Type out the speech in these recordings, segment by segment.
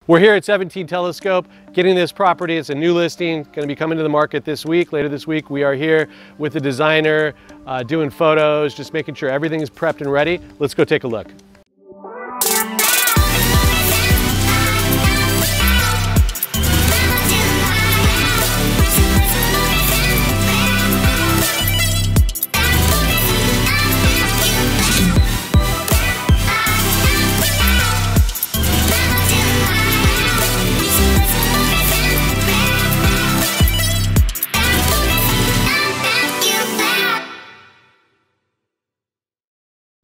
We're here at 17 Telescope, getting this property. It's a new listing, going to be coming to the market this week. Later this week, we are here with the designer, doing photos, just making sure everything is prepped and ready. Let's go take a look.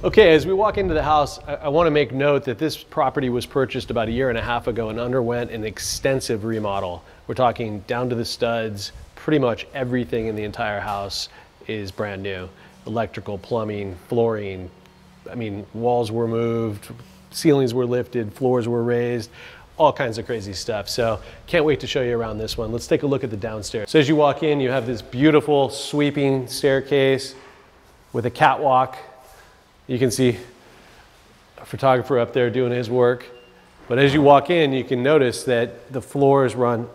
Okay, as we walk into the house, I want to make note that this property was purchased about 1.5 years ago and underwent an extensive remodel. We're talking down to the studs. Pretty much everything in the entire house is brand new. Electrical, plumbing, flooring. I mean, walls were moved, ceilings were lifted, floors were raised, all kinds of crazy stuff. So can't wait to show you around this one. Let's take a look at the downstairs. So as you walk in, you have this beautiful sweeping staircase with a catwalk. You can see a photographer up there doing his work. But as you walk in, you can notice that the floors run,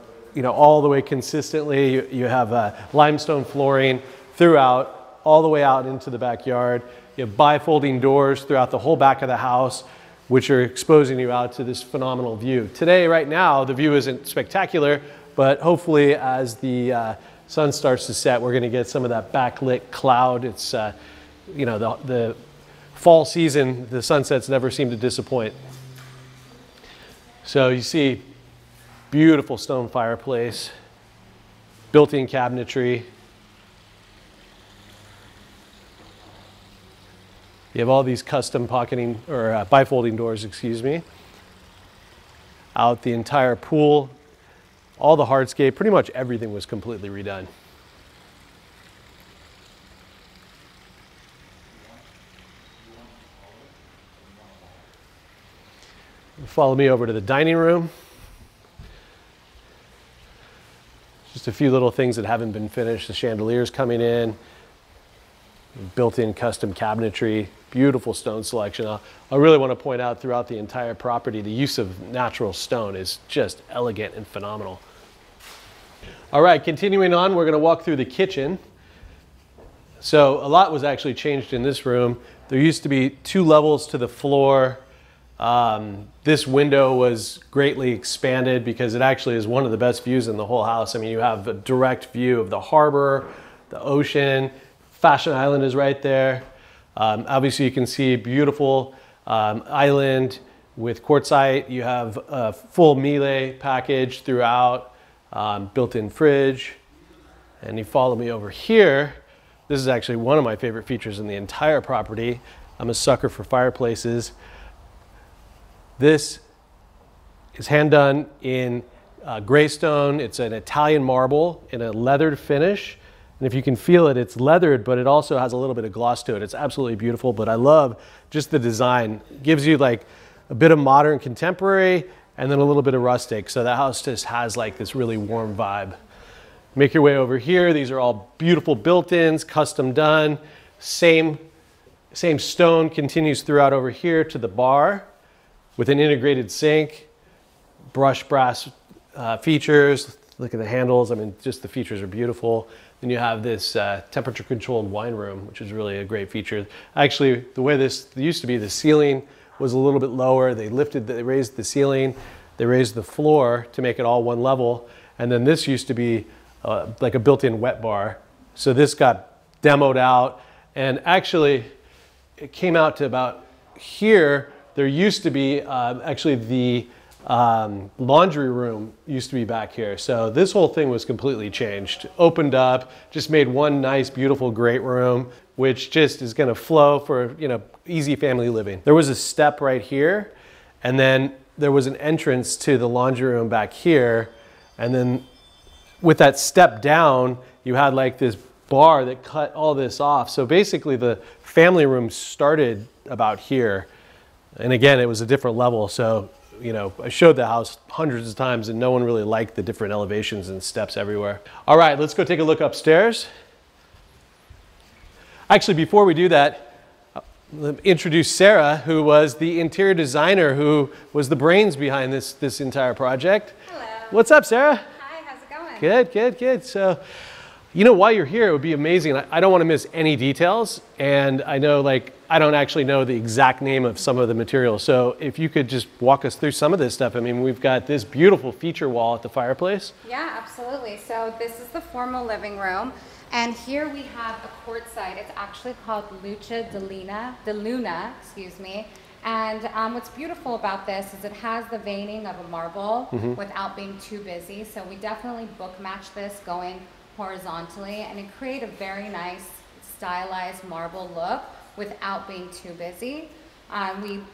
all the way consistently. You have limestone flooring throughout, all the way out into the backyard. You have bifolding doors throughout the whole back of the house, which are exposing you out to this phenomenal view. Today, right now, the view isn't spectacular, but hopefully as the sun starts to set, we're gonna get some of that backlit cloud. It's, the fall season, the sunsets never seem to disappoint. So you see beautiful stone fireplace, built-in cabinetry. You have all these custom pocketing or bifolding doors, excuse me. Out the entire pool, all the hardscape, pretty much everything was completely redone. Follow me over to the dining room. Just a few little things that haven't been finished. The chandeliers coming in, built-in custom cabinetry, beautiful stone selection. I really want to point out throughout the entire property, the use of natural stone is just elegant and phenomenal. All right, continuing on, we're going to walk through the kitchen. So a lot was actually changed in this room. There used to be 2 levels to the floor. This window was greatly expanded because it actually is one of the best views in the whole house. I mean, you have a direct view of the harbor, the ocean, Fashion Island is right there. Obviously you can see a beautiful island with quartzite. You have a full Miele package throughout, built-in fridge. And you follow me over here. This is actually one of my favorite features in the entire property. I'm a sucker for fireplaces. This is hand done in gray stone. It's an Italian marble in a leathered finish. And if you can feel it, it's leathered, but it also has a little bit of gloss to it. It's absolutely beautiful, but I love just the design. It gives you like a bit of modern contemporary and then a little bit of rustic. So the house just has like this really warm vibe. Make your way over here. These are all beautiful built-ins, custom done. Same stone continues throughout over here to the bar, with an integrated sink, brushed brass features. Look at the handles. I mean, just the features are beautiful. Then you have this temperature controlled wine room, which is really a great feature. Actually, the way this used to be, the ceiling was a little bit lower. They raised the ceiling, they raised the floor to make it all one level. And then this used to be like a built-in wet bar. So this got demoed out, and actually it came out to about here. There used to be, actually the laundry room used to be back here. So this whole thing was completely changed, opened up, just made one nice, beautiful, great room, which just is gonna flow for, easy family living. There was a step right here, and then there was an entrance to the laundry room back here. And then with that step down, you had like this bar that cut all this off. So basically the family room started about here. And again, it was a different level. So, I showed the house hundreds of times and no one really liked the different elevations and steps everywhere. All right, let's go take a look upstairs. Actually, before we do that, introduce Sarah, who was the interior designer, who was the brains behind this entire project. Hello. What's up, Sarah? Hi, how's it going? Good, good, good. So, you know, while you're here, it would be amazing. I don't want to miss any details, and I know, like, I don't actually know the exact name of some of the materials. So if you could just walk us through some of this stuff. I mean, we've got this beautiful feature wall at the fireplace. Yeah, absolutely. So this is the formal living room. And here we have a courtside. It's actually called Lucha de Luna, excuse me. And what's beautiful about this is it has the veining of a marble without being too busy. So we definitely book match this going horizontally, and it creates a very nice stylized marble look without being too busy.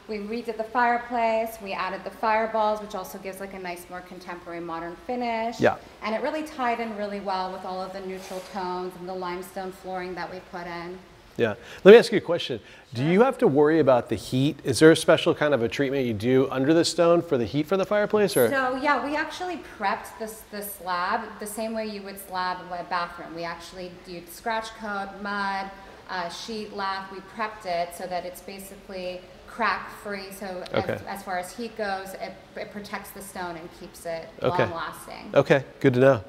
We redid the fireplace, we added the fireballs, which also gives like a nice, more contemporary modern finish. Yeah. And it really tied in really well with all of the neutral tones and the limestone flooring that we put in. Yeah. Let me ask you a question. Do you have to worry about the heat? Is there a special kind of a treatment you do under the stone for the heat for the fireplace? Or? So yeah, we actually prepped the slab the same way you would slab a bathroom. We actually did scratch coat, mud, sheet lath. We prepped it so that it's basically crack free. So as far as heat goes, it protects the stone and keeps it long lasting. Okay, good to know.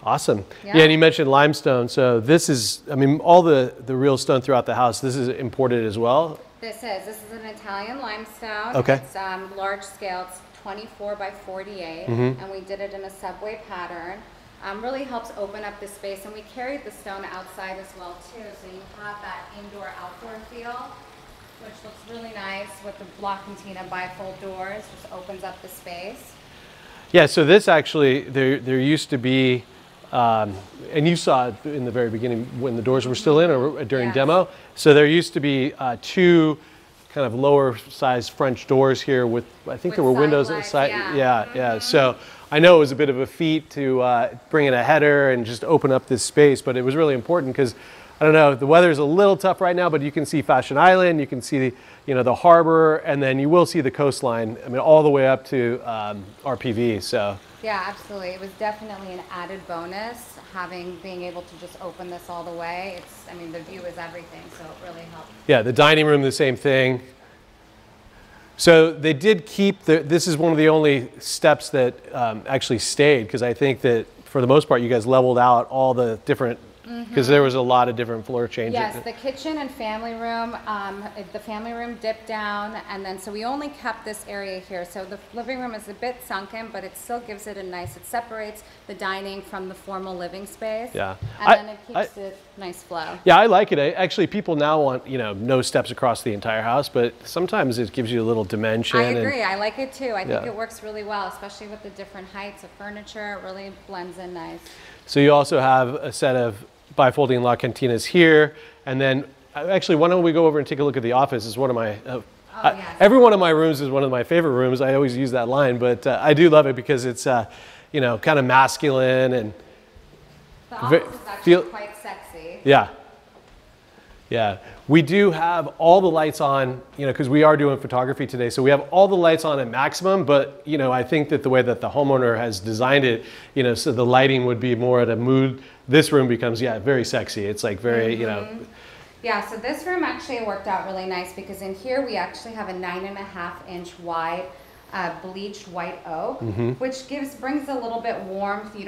Awesome. Yeah, and you mentioned limestone. So this is, I mean, all the real stone throughout the house, this is imported as well? This is an Italian limestone. Okay. It's large scale. It's 24 by 48, and we did it in a subway pattern. Really helps open up the space, and we carried the stone outside as well too, so you have that indoor-outdoor feel, which looks really nice with the block and Tina bifold doors, just opens up the space. Yeah, so this actually, there used to be, and you saw it in the very beginning when the doors were still in or during demo. So there used to be two kind of lower sized French doors here with, I think there were windows at the side. Yeah. So I know it was a bit of a feat to bring in a header and just open up this space, but it was really important because, I don't know, the weather's a little tough right now, but you can see Fashion Island, you can see the harbor, and then you will see the coastline, I mean, all the way up to RPV, so. Yeah, absolutely. It was definitely an added bonus, being able to just open this all the way. I mean, the view is everything, so it really helped. Yeah, the dining room, the same thing. So they did keep, this is one of the only steps that actually stayed, because I think that for the most part, you guys leveled out all the different, because there was a lot of different floor changes. Yes, the kitchen and family room, the family room dipped down, and then so we only kept this area here. So the living room is a bit sunken, but it still gives it it separates the dining from the formal living space. Yeah. And then it keeps it nice flow. Yeah, I like it. Actually, people now want, no steps across the entire house, but sometimes it gives you a little dimension. I agree. I like it too. I think it works really well, especially with the different heights of furniture. It really blends in nice. So you also have a set of bifolding La Cantinas here, and then actually why don't we go over and take a look at the office? It's one of my every one of my rooms is one of my favorite rooms. I always use that line, but I do love it because it's kind of masculine, and the office is actually quite sexy. Yeah, we do have all the lights on, because we are doing photography today, so we have all the lights on at maximum, but I think that the way that the homeowner has designed it, so the lighting would be more at a mood. This room becomes, very sexy. It's like very, Yeah, so this room actually worked out really nice because in here we actually have a 9.5-inch wide bleached white oak, which brings a little bit warmth. You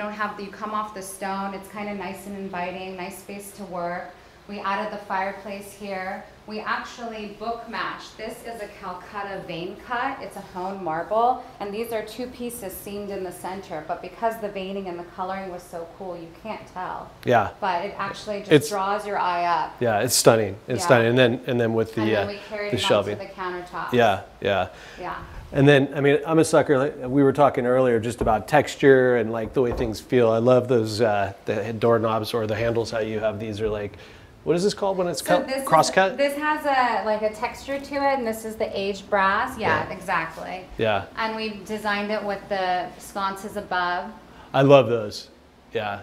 come off the stone. It's kind of nice and inviting, nice space to work. We added the fireplace here. We actually book matched. This is a Calcutta vein cut. It's a honed marble, and these are two pieces seamed in the center, but because the veining and the coloring was so cool, you can't tell. Yeah. But it actually just draws your eye up. Yeah, it's stunning. It's stunning. And then with the we carried it shelving. onto the countertops. Yeah. And then, I mean, I'm a sucker. We were talking earlier just about texture and like the way things feel. I love those the doorknobs or the handles. How you have these are like, what is this called when it's cross-cut? This has a texture to it, and this is the aged brass. Yeah, exactly. Yeah. And we designed it with the sconces above. I love those. Yeah.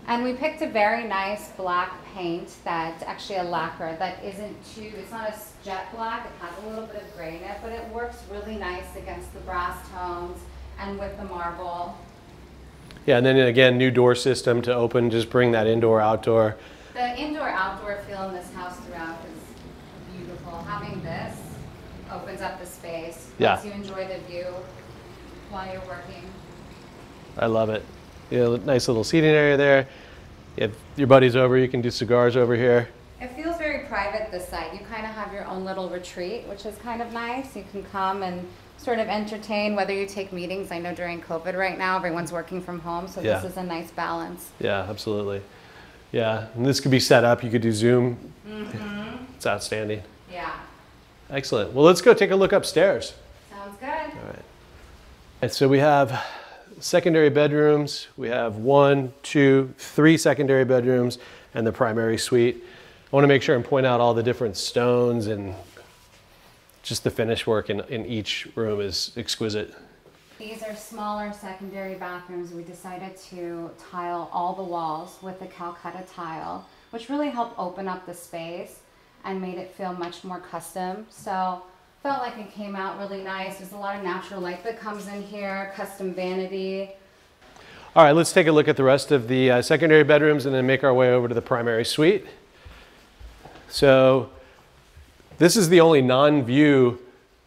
And we picked a very nice black paint that's actually a lacquer that isn't it's not a jet black. It has a little bit of gray in it, but it works really nice against the brass tones and with the marble. Yeah, and then again, new door system to open, just bring that indoor-outdoor. The indoor-outdoor feel in this house throughout is beautiful. Lets you enjoy the view while you're working. I love it. Nice little seating area there. If your buddy's over, you can do cigars over here. It feels very private, this side. You kind of have your own little retreat, which is kind of nice. You can come and sort of entertain, whether you take meetings. I know during COVID right now, everyone's working from home, so this is a nice balance. Yeah, absolutely. Yeah, and this could be set up. You could do Zoom. It's outstanding. Yeah. Excellent. Well, let's go take a look upstairs. Sounds good. All right. So we have secondary bedrooms. We have 1, 2, 3 secondary bedrooms and the primary suite. I want to make sure and point out all the different stones, and just the finish work in each room is exquisite. These are smaller secondary bathrooms. We decided to tile all the walls with the Calcutta tile, which really helped open up the space and made it feel much more custom. So felt like it came out really nice. There's a lot of natural light that comes in here, custom vanity. All right, let's take a look at the rest of the secondary bedrooms and then make our way over to the primary suite. So this is the only non-view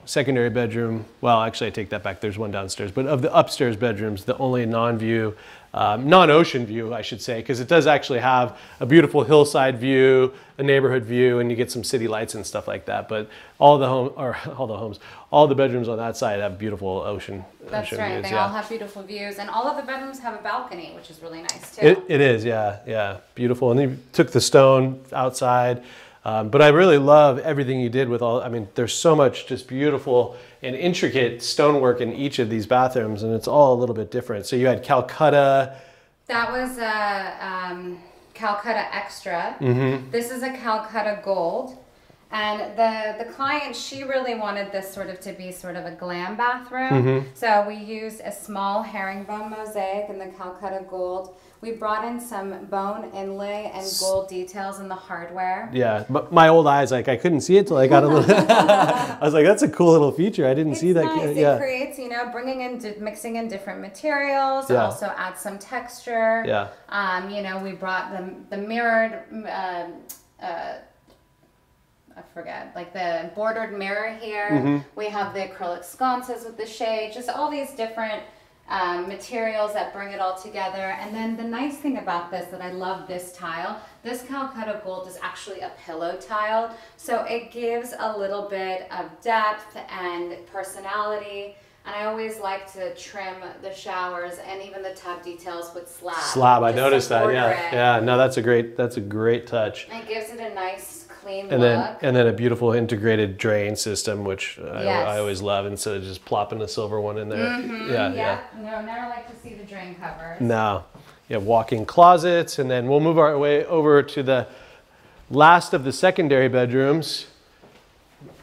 secondary bedroom. Well, actually I take that back, there's one downstairs, but of the upstairs bedrooms, the only non-view, non-ocean view, I should say, because it does actually have a beautiful hillside view, a neighborhood view, and you get some city lights and stuff like that. But all the bedrooms on that side have beautiful ocean That's ocean right, views. they all have beautiful views, and all of the bedrooms have a balcony, which is really nice too. It is, yeah, beautiful. And you took the stone outside. But I really love everything you did with there's so much just beautiful and intricate stonework in each of these bathrooms, and it's all a little bit different. So you had Calcutta. That was a Calcutta Extra. This is a Calcutta Gold. And the client, she really wanted this to be sort of a glam bathroom. So we used a small herringbone mosaic in the Calcutta Gold. We brought in some bone inlay and gold details in the hardware. Yeah, but my old eyes, I couldn't see it till I got a little. I was like, that's a cool little feature. I didn't see that. Nice. Yeah. It creates, mixing in different materials. Yeah. Also adds some texture. Yeah. We brought the mirrored. I forget, like the bordered mirror here. We have the acrylic sconces with the shade, just all these different materials that bring it all together. And then the nice thing about this, that I love this tile, this Calcutta Gold is actually a pillow tile. So it gives a little bit of depth and personality. And I always like to trim the showers and even the tub details with slab. Slab, I noticed that, yeah. No, that's a great touch. It gives it a nice clean and look. Then a beautiful integrated drain system, which I always love, instead of just plopping a silver one in there. Yeah. No, never like to see the drain covers. No. You have walk-in closets, and then we'll move our way over to the last of the secondary bedrooms.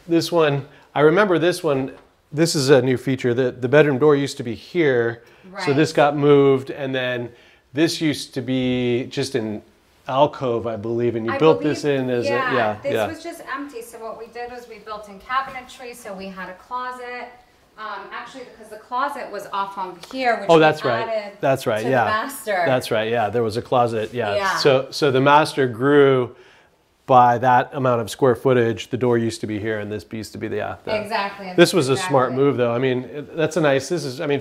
This one, I remember this one. This is a new feature. The bedroom door used to be here, so this got moved, and then this used to be just an alcove, I believe, and you built this in as this was just empty. So what we did was we built in cabinetry, so we had a closet. Actually, because the closet was off on here, which that's right. That's right. To the master. That's right. Yeah, there was a closet. Yeah. So the master grew by that amount of square footage. The door used to be here, and this used to be exactly. This was a smart move, though. I mean, that's a nice.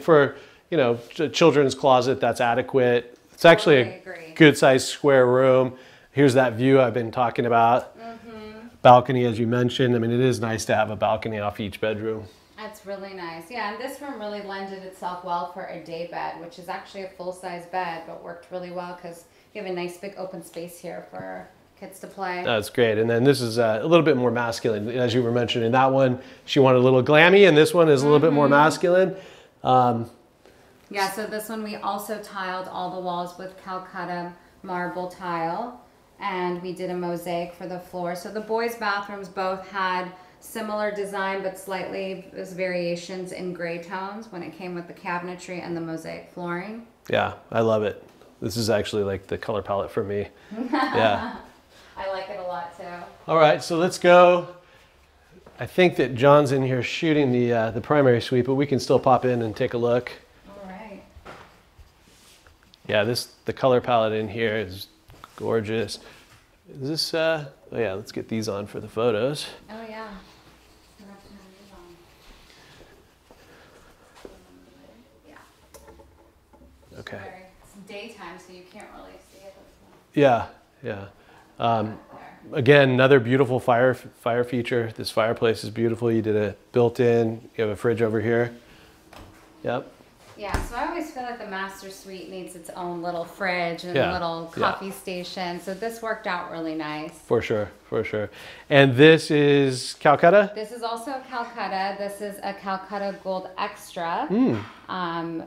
For a children's closet, that's adequate. It's actually a good-sized square room. Here's that view I've been talking about. Balcony, as you mentioned. I mean, it is nice to have a balcony off each bedroom. That's really nice. Yeah, and this room really lended itself well for a day bed, which is actually a full-size bed, but worked really well because you have a nice big open space here for kids to play. That's great. And then this is a little bit more masculine. As you were mentioning, that one, she wanted a little glammy, and this one is a little bit more masculine. Yeah, so this one we also tiled all the walls with Calcutta marble tile, and we did a mosaic for the floor. So the boys' bathrooms both had similar design, but slightly there's variations in gray tones when it came with the cabinetry and the mosaic flooring. Yeah, I love it. This is actually like the color palette for me. Yeah. I like it a lot too. All right, so let's go. I think that John's in here shooting the primary suite, but we can still pop in and take a look. All right. Yeah, the color palette in here is gorgeous. Is this, oh yeah, let's get these on for the photos. Oh yeah. Okay. It's daytime, so you can't really see it. Yeah, yeah. Again, another beautiful fire feature. This fireplace is beautiful. You did a built-in. You have a fridge over here. Yep. Yeah, so I always feel like the master suite needs its own little fridge and a little coffee station. So this worked out really nice. For sure, for sure. And this is Calcutta? This is also a Calcutta. This is a Calcutta Gold Extra,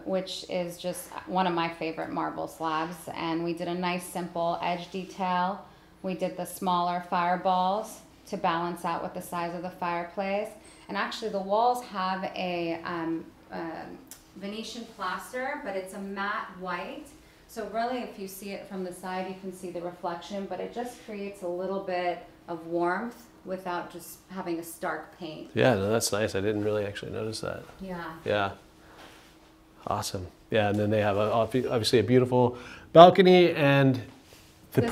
which is just one of my favorite marble slabs. And we did a nice simple edge detail. We did the smaller fireballs to balance out with the size of the fireplace. And actually the walls have a Venetian plaster, but it's a matte white. So really, if you see it from the side, you can see the reflection, but it just creates a little bit of warmth without just having a stark paint. Yeah, no, that's nice. I didn't really actually notice that. Yeah. Yeah. Awesome. Yeah, and then they have obviously a beautiful balcony and the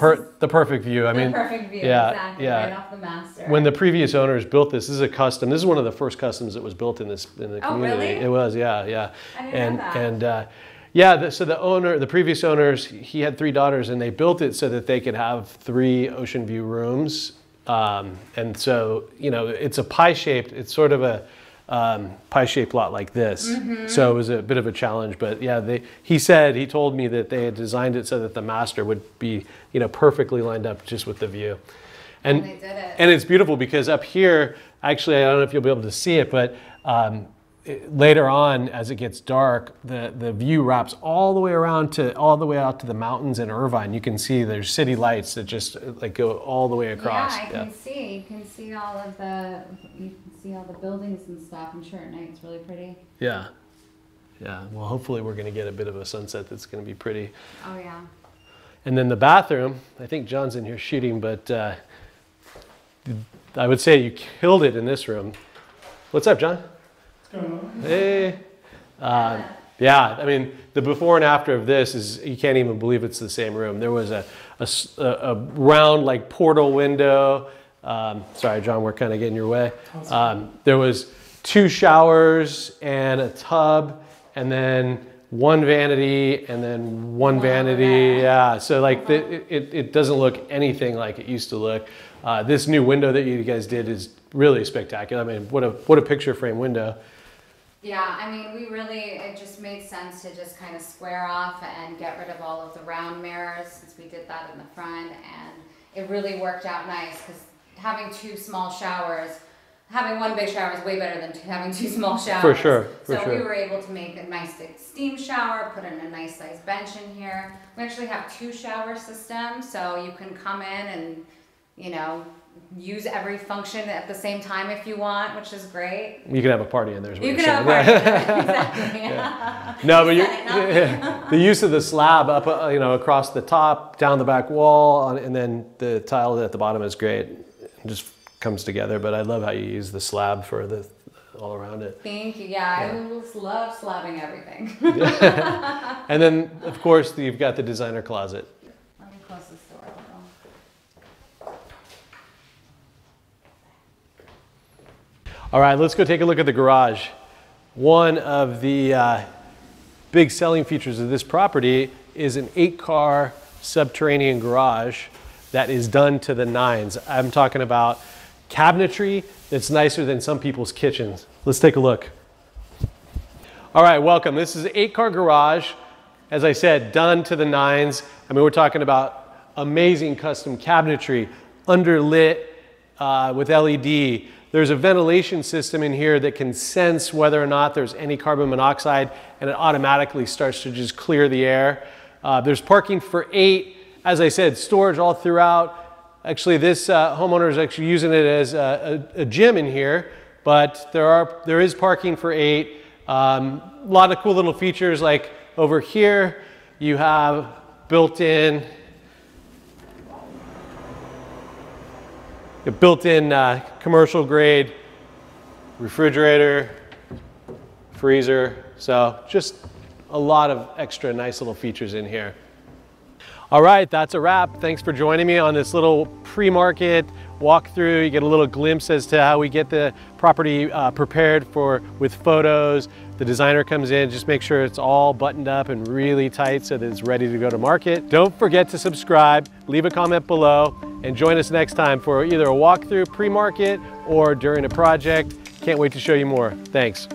perfect view. I mean, perfect view, yeah, exactly, yeah. right off the master. When the previous owners built this is a custom. This is one of the first customs that was built in the community. Oh, really? It was, yeah, yeah. I didn't know that. And so the previous owners, he had 3 daughters, and they built it so that they could have 3 ocean view rooms. And so, you know, it's a pie-shaped. It's sort of a pie-shaped lot like this. So it was a bit of a challenge, but yeah, he told me that they had designed it so that the master would be, you know, perfectly lined up just with the view. And they did it. And it's beautiful because up here, actually, I don't know if you'll be able to see it, but later on, as it gets dark, the view wraps all the way around all the way out to the mountains in Irvine. You can see there's city lights that just like go all the way across. Yeah, I can see. You can see all the buildings and stuff. I'm sure at night it's really pretty. Yeah. Yeah. Well, hopefully we're going to get a bit of a sunset that's going to be pretty. Oh, yeah. And then the bathroom, I think John's in here shooting, but I would say you killed it in this room. What's up, John? Hey. Yeah, I mean, the before and after of this is, you can't even believe it's the same room. There was a round, like, portal window. Sorry, John, we're kind of getting your way. There was 2 showers and a tub, and then 1 vanity, and then 1 vanity. Yeah, so like it doesn't look anything like it used to look. This new window that you guys did is really spectacular. I mean, what a picture frame window. Yeah, I mean, it just made sense to just kind of square off and get rid of all of the round mirrors, since we did that in the front, and it really worked out nice, because having 2 small showers, having 1 big shower is way better than having 2 small showers. For sure, So we were able to make a nice big steam shower, put in a nice sized bench in here. We actually have 2 shower systems, so you can come in and, you know, use every function at the same time if you want, which is great. You can have a party in there. You can have a party in there, exactly. Yeah. No, but the use of the slab up, you know, across the top, down the back wall, and then the tile at the bottom is great. It just comes together. But I love how you use the slab for all around it. Thank you. Yeah, I just love slabbing everything. And then, of course, you've got the designer closet. Let me close this door a little. All right, let's go take a look at the garage. One of the big selling features of this property is an 8-car subterranean garage that is done to the nines. I'm talking about cabinetry that's nicer than some people's kitchens. Let's take a look. All right, welcome. This is an 8-car garage. As I said, done to the nines. I mean, we're talking about amazing custom cabinetry, underlit with LED. There's a ventilation system in here that can sense whether or not there's any carbon monoxide, and it automatically starts to just clear the air. There's parking for 8. As I said, storage all throughout. Actually, this homeowner is actually using it as a gym in here, but there is parking for 8. A lot of cool little features, like over here, you have built-in commercial grade refrigerator, freezer. So just a lot of extra nice little features in here. All right, that's a wrap. Thanks for joining me on this little pre-market walkthrough. You get a little glimpse as to how we get the property prepared with photos. The designer comes in, just make sure it's all buttoned up and really tight so that it's ready to go to market. Don't forget to subscribe, leave a comment below, and join us next time for either a walkthrough pre-market or during a project. Can't wait to show you more. Thanks.